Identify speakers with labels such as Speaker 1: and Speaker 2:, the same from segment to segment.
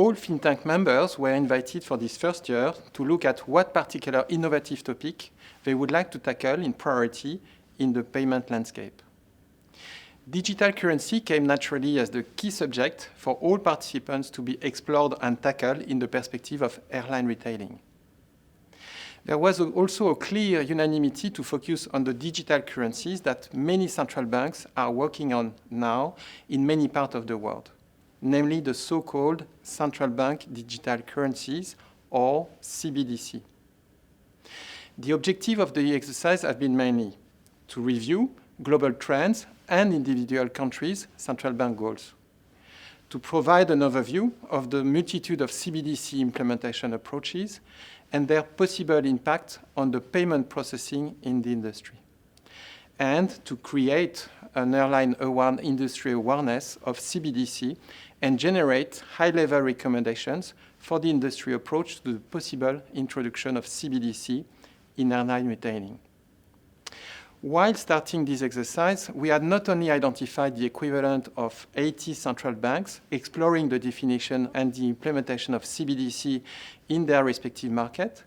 Speaker 1: all think tank members were invited for this first year to look at what particular innovative topic they would like to tackle in priority in the payment landscape. Digital currency came naturally as the key subject for all participants to be explored and tackled in the perspective of airline retailing. There was also a clear unanimity to focus on the digital currencies that many central banks are working on now in many parts of the world, namely the so-called central bank digital currencies, or CBDC. The objective of the exercise has been mainly to review global trends and individual countries' central bank goals, to provide an overview of the multitude of CBDC implementation approaches and their possible impact on the payment processing in the industry, and to create an airline industry awareness of CBDC and generate high-level recommendations for the industry approach to the possible introduction of CBDC in airline retailing. While starting this exercise, we had not only identified the equivalent of 80 central banks exploring the definition and the implementation of CBDC in their respective market,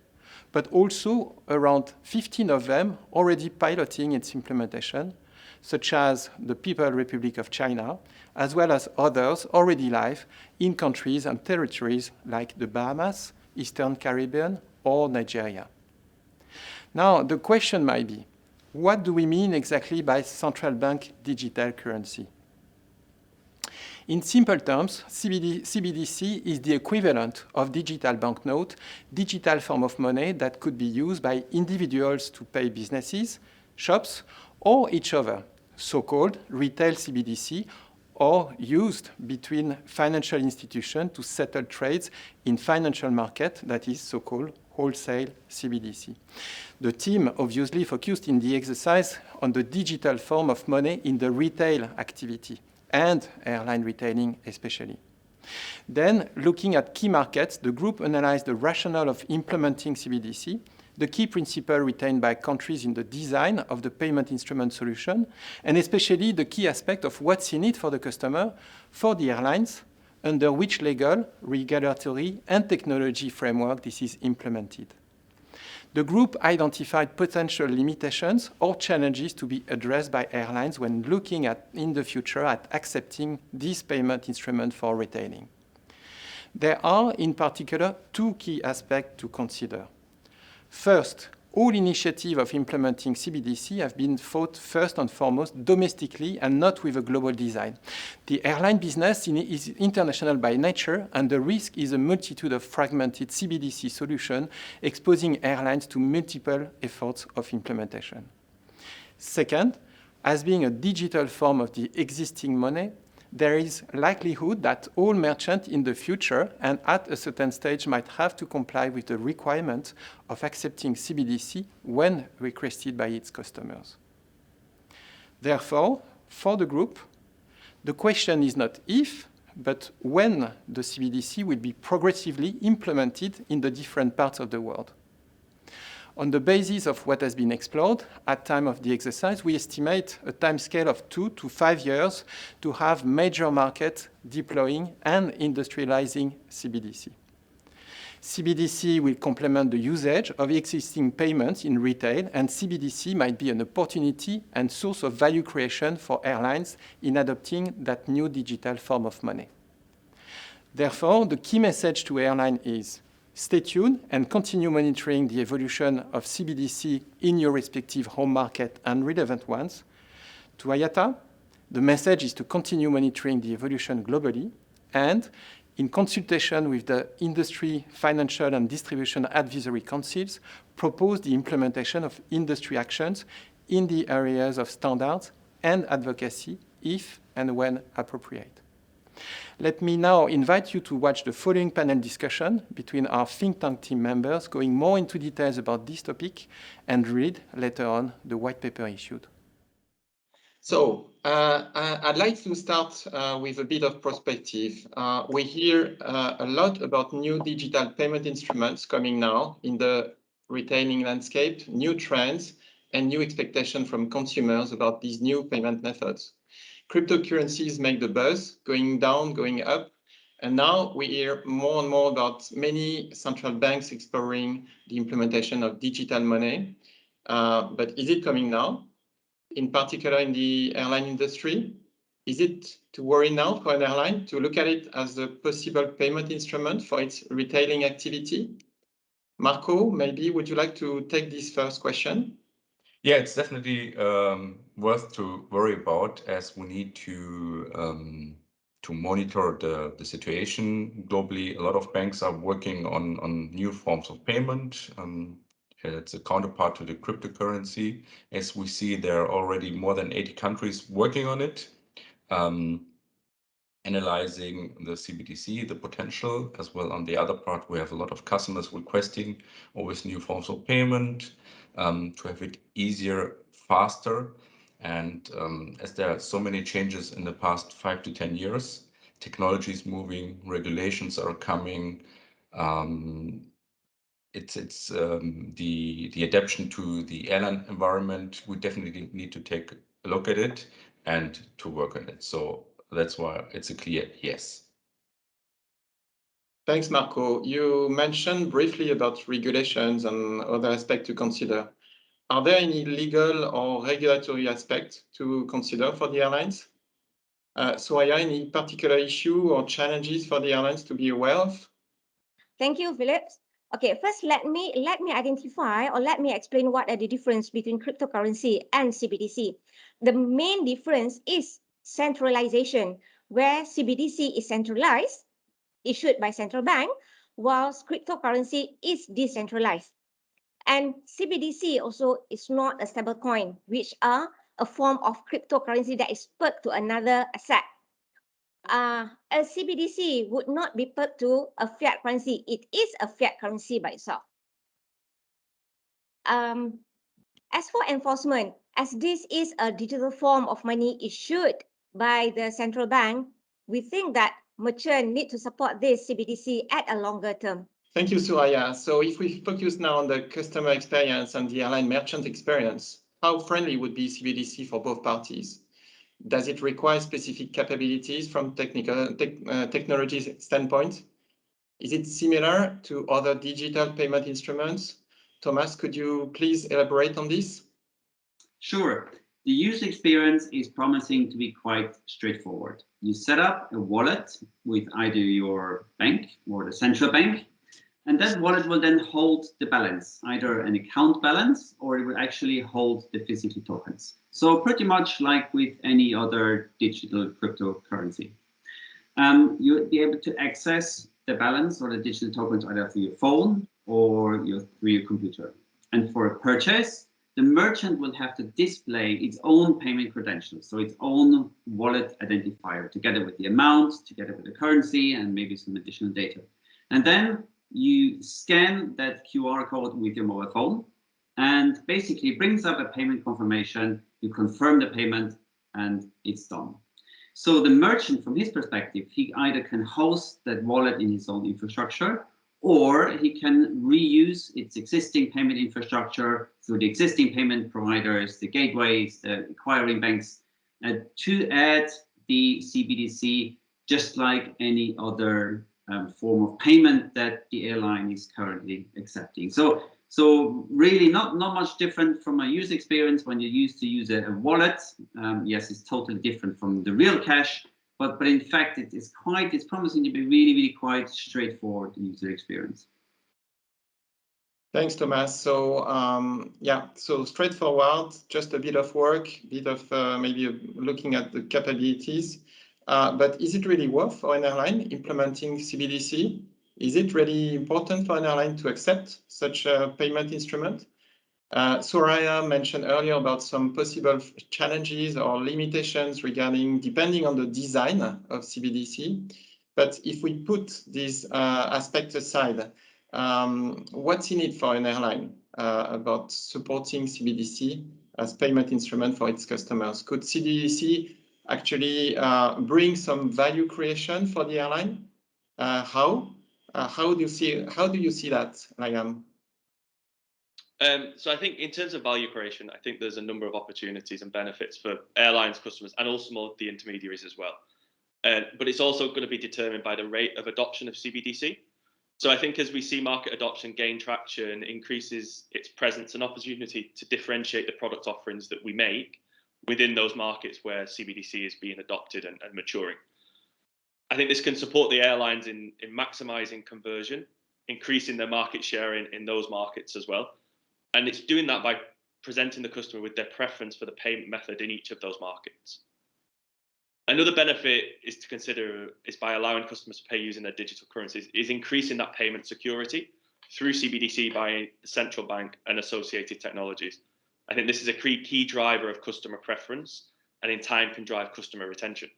Speaker 1: but also around 15 of them already piloting its implementation, such as the People's Republic of China, as well as others already live in countries and territories like the Bahamas, Eastern Caribbean, or Nigeria. Now, the question might be, what do we mean exactly by central bank digital currency? In simple terms, CBDC is the equivalent of digital banknote, digital form of money that could be used by individuals to pay businesses, shops, or each other, so-called retail CBDC, or used between financial institutions to settle trades in financial market, that is so-called wholesale CBDC. The team obviously focused in the exercise on the digital form of money in the retail activity and airline retailing especially. Then, looking at key markets, the group analyzed the rationale of implementing CBDC, the key principle retained by countries in the design of the payment instrument solution, and especially the key aspect of what's in it for the customer, for the airlines, under which legal, regulatory, and technology framework this is implemented. The group identified potential limitations or challenges to be addressed by airlines when looking at, in the future, at accepting this payment instrument for retailing. There are, in particular, two key aspects to consider. First, all initiatives of implementing CBDC have been thought first and foremost domestically and not with a global design. The airline business is international by nature, and the risk is a multitude of fragmented CBDC solutions exposing airlines to multiple efforts of implementation. Second, as being a digital form of the existing money, there is likelihood that all merchants in the future and at a certain stage might have to comply with the requirement of accepting CBDC when requested by its customers. Therefore, for the group, the question is not if, but when the CBDC will be progressively implemented in the different parts of the world. On the basis of what has been explored at time of the exercise, we estimate a timescale of 2 to 5 years to have major markets deploying and industrializing CBDC. CBDC will complement the usage of existing payments in retail, and CBDC might be an opportunity and source of value creation for airlines in adopting that new digital form of money. Therefore, the key message to airlines is stay tuned and continue monitoring the evolution of CBDC in your respective home market and relevant ones. To IATA, the message is to continue monitoring the evolution globally and, in consultation with the industry, financial, and distribution advisory councils, propose the implementation of industry actions in the areas of standards and advocacy if and when appropriate. Let me now invite you to watch the following panel discussion between our think tank team members going more into details about this topic and read later on the white paper issued. So I'd like to start with a bit of perspective. We hear a lot about new digital payment instruments coming now in the retailing landscape, new trends and new expectations from consumers about these new payment methods. Cryptocurrencies make the buzz, going down, going up, And now we hear more and more about many central banks exploring the implementation of digital money. But is it coming now, in particular in the airline industry? Is it to worry now for an airline to look at it as a possible payment instrument for its retailing activity? Marco, maybe would you like to take this first question?
Speaker 2: Yeah, it's definitely worth to worry about, as we need to monitor the situation globally. A lot of banks are working on new forms of payment. It's a counterpart to the cryptocurrency. As we see, there are already more than 80 countries working on it. Analyzing the CBDC, the potential as well. On the other part, we have a lot of customers requesting always new forms of payment to have it easier, faster. And as there are so many changes in the past 5 to 10 years, technology is moving, regulations are coming. It's the adaptation to the airline environment. We definitely need to take a look at it and to work on it. So that's why it's a clear yes.
Speaker 1: Thanks, Marco. You mentioned briefly about regulations and other aspects to consider. Are there any legal or regulatory aspects to consider for the airlines? So are there any particular issue or challenges for the airlines to be aware of?
Speaker 3: Thank you, Philip. Okay, first let me identify or let me explain what are the difference between cryptocurrency and CBDC. The main difference is centralization, where CBDC is centralized, issued by central bank, whilst cryptocurrency is decentralized. And CBDC also is not a stable coin, which are a form of cryptocurrency that is pegged to another asset. A CBDC would not be pegged to a fiat currency. It is a fiat currency by itself. As for enforcement, as this is a digital form of money issued by the central bank, we think that merchants need to support this CBDC at a longer term.
Speaker 1: Thank you, Suraya. So if we focus now on the customer experience and the airline merchant experience, how friendly would be CBDC for both parties? Does it require specific capabilities from technology standpoint? Is it similar to other digital payment instruments? Thomas, could you please elaborate on this?
Speaker 4: Sure. The user experience is promising to be quite straightforward. You set up a wallet with either your bank or the central bank, and that wallet will then hold the balance, either an account balance or it will actually hold the physical tokens. So pretty much like with any other digital cryptocurrency. You'll be able to access the balance or the digital tokens either through your phone or through your computer. And for a purchase, the merchant will have to display its own payment credentials, so its own wallet identifier, together with the amount, together with the currency, and maybe some additional data. And then you scan that QR code with your mobile phone, and basically brings up a payment confirmation, you confirm the payment, and it's done. So the merchant, from his perspective, he either can host that wallet in his own infrastructure, or he can reuse its existing payment infrastructure through the existing payment providers, the gateways, the acquiring banks, to add the CBDC, just like any other form of payment that the airline is currently accepting. So really not much different from a user experience when you used to use a wallet. Yes, it's totally different from the real cash, but in fact it's promising to be really quite straightforward user experience.
Speaker 1: Thanks, Thomas. So so straightforward, just a bit of work, bit of maybe looking at the capabilities. But is it really worth for an airline implementing CBDC? Is it really important for an airline to accept such a payment instrument? Soraya mentioned earlier about some possible challenges or limitations depending on the design of CBDC. But if we put these aspects aside, what's in it for an airline about supporting CBDC as payment instrument for its customers? Could CBDC actually bring some value creation for the airline? How? How do you see that, Liam?
Speaker 5: So I think in terms of value creation, I think there's a number of opportunities and benefits for airlines, customers, and also the intermediaries as well. but it's also going to be determined by the rate of adoption of CBDC. So I think as we see market adoption gain traction, increases its presence and opportunity to differentiate the product offerings that we make within those markets where CBDC is being adopted and maturing. I think this can support the airlines in maximizing conversion, increasing their market share in those markets as well. And it's doing that by presenting the customer with their preference for the payment method in each of those markets. Another benefit is to consider is by allowing customers to pay using their digital currencies, is increasing that payment security through CBDC by the central bank and associated technologies. I think this is a key driver of customer preference and in time can drive customer retention.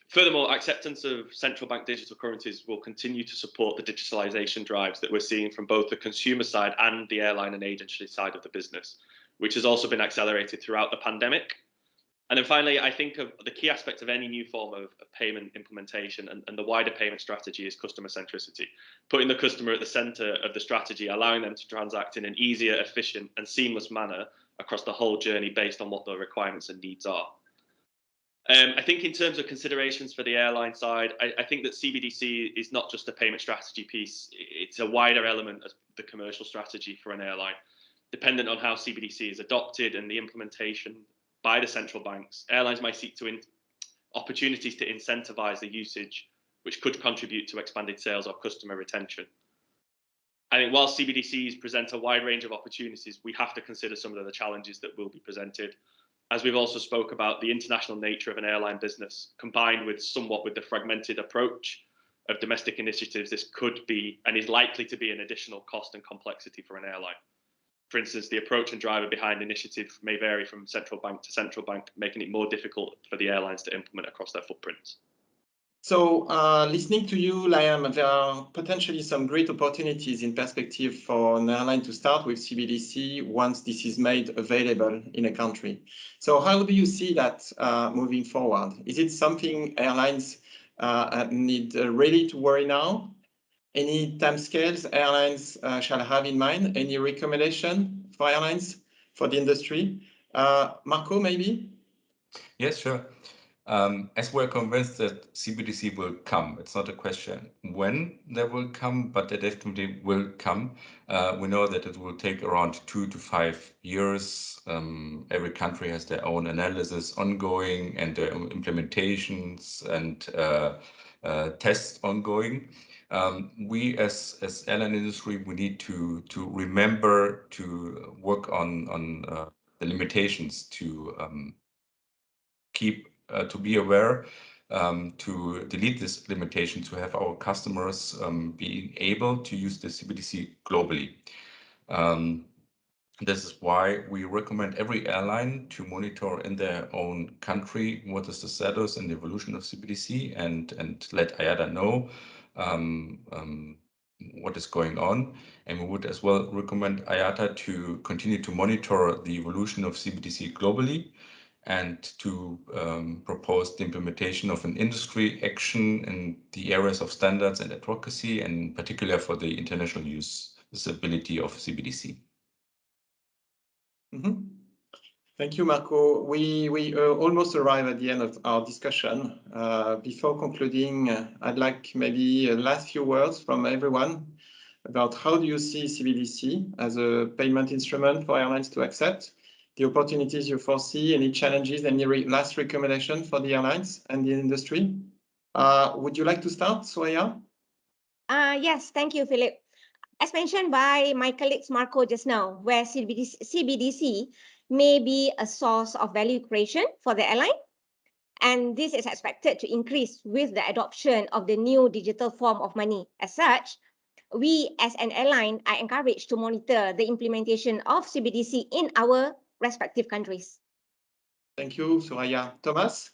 Speaker 5: Furthermore, acceptance of central bank digital currencies will continue to support the digitalization drives that we're seeing from both the consumer side and the airline and agency side of the business, which has also been accelerated throughout the pandemic. And then finally, I think of the key aspect of any new form of payment implementation and the wider payment strategy is customer centricity, putting the customer at the center of the strategy, allowing them to transact in an easier, efficient and seamless manner across the whole journey based on what the requirements and needs are. I think in terms of considerations for the airline side, I think that CBDC is not just a payment strategy piece, it's a wider element of the commercial strategy for an airline. Dependent on how CBDC is adopted and the implementation by the central banks, airlines might seek to opportunities to incentivize the usage, which could contribute to expanded sales or customer retention. I think while CBDCs present a wide range of opportunities, we have to consider some of the challenges that will be presented. As we've also spoke about, the international nature of an airline business, combined with somewhat with the fragmented approach of domestic initiatives, this could be and is likely to be an additional cost and complexity for an airline. For instance, the approach and driver behind initiative may vary from central bank to central bank, making it more difficult for the airlines to implement across their footprints.
Speaker 1: So listening to you, Liam, there are potentially some great opportunities in perspective for an airline to start with CBDC once this is made available in a country. So how do you see that moving forward? Is it something airlines need really to worry now? Any timescales airlines shall have in mind? Any recommendation for airlines, for the industry? Marco, maybe?
Speaker 2: Yes, sure. As we're convinced that CBDC will come, it's not a question when that will come, but it definitely will come. We know that it will take around 2 to 5 years. Every country has their own analysis ongoing and their own implementations and tests ongoing. We as airline industry, we need to remember to work on the limitations, to keep to be aware, to delete this limitation, to have our customers being able to use the CBDC globally. This is why we recommend every airline to monitor in their own country what is the status and the evolution of CBDC and let IATA know what is going on. And we would as well recommend IATA to continue to monitor the evolution of CBDC globally and to propose the implementation of an industry action in the areas of standards and advocacy, and in particular for the international usability of CBDC.
Speaker 1: Mm-hmm. Thank you, Marco. We almost arrive at the end of our discussion. Before concluding, I'd like maybe a last few words from everyone about how do you see CBDC as a payment instrument for airlines to accept, the opportunities you foresee, any challenges, any last recommendation for the airlines and the industry. Would you like to start, Soraya?
Speaker 3: Yes, thank you, Philip. As mentioned by my colleagues Marco just now, where CBDC may be a source of value creation for the airline, and this is expected to increase with the adoption of the new digital form of money. As such, we as an airline are encouraged to monitor the implementation of CBDC in our respective countries.
Speaker 1: Thank you, Soraya. Thomas?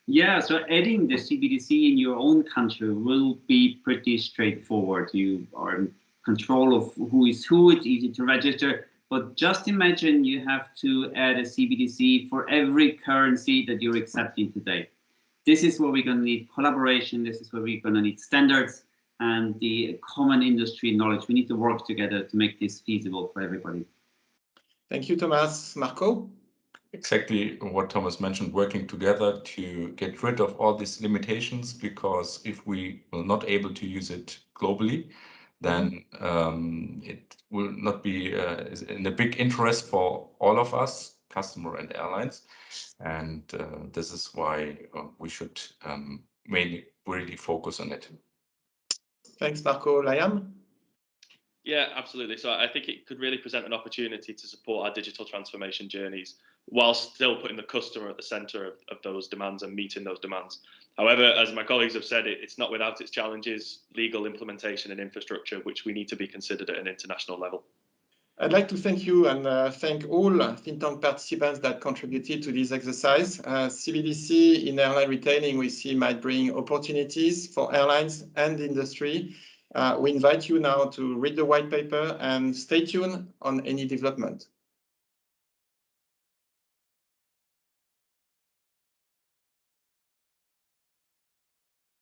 Speaker 4: Yeah, so adding the CBDC in your own country will be pretty straightforward. You are in control of who is who, it's easy to register. But just imagine you have to add a CBDC for every currency that you're accepting today. This is where we're going to need collaboration. This is where we're going to need standards and the common industry knowledge. We need to work together to make this feasible for everybody.
Speaker 1: Thank you, Thomas. Marco?
Speaker 2: exactly what Thomas mentioned, working together to get rid of all these limitations, because if we will not able to use it globally, then it will not be in the big interest for all of us, customer and airlines. And this is why we should mainly really focus on it.
Speaker 1: Thanks, Marco. Liam?
Speaker 5: Yeah, absolutely. So I think it could really present an opportunity to support our digital transformation journeys while still putting the customer at the center of those demands and meeting those demands. However, as my colleagues have said, it's not without its challenges, legal implementation and infrastructure, which we need to be considered at an international level.
Speaker 1: I'd like to thank you and thank all think tank participants that contributed to this exercise. CBDC in airline retailing, we see, might bring opportunities for airlines and industry. We invite you now to read the white paper and stay tuned on any development.